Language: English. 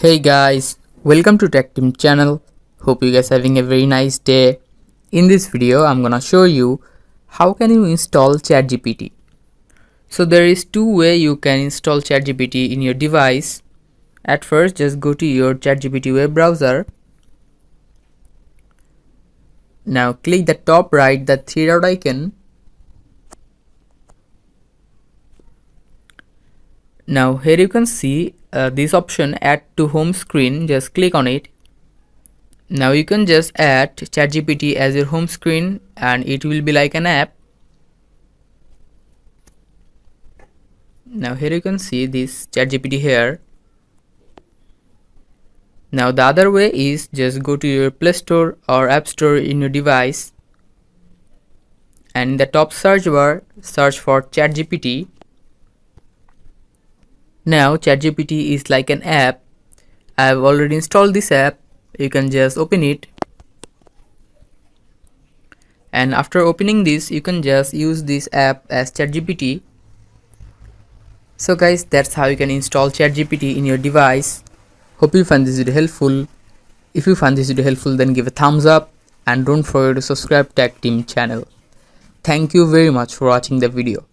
Hey guys, welcome to Tech Team channel. Hope you guys having a very nice day. In this video, I'm gonna show you how can you install ChatGPT. So there is two way you can install ChatGPT in your device. At first, just go to your ChatGPT web browser. Now click the top right, the three dot icon. Now here you can see this option, add to home screen. Just click on it. Now you can just add ChatGPT as your home screen and it will be like an app. Now here you can see this ChatGPT here. Now the other way is just go to your Play Store or App Store in your device, and in the top search bar search for ChatGPT. Now ChatGPT is like an app. I have already installed this app. You can just open it, and after opening this you can just use this app as ChatGPT. So guys, that's how you can install ChatGPT in your device. Hope you find this video helpful. If you find this video helpful, then give a thumbs up and don't forget to subscribe Tech Team channel. Thank you very much for watching the video.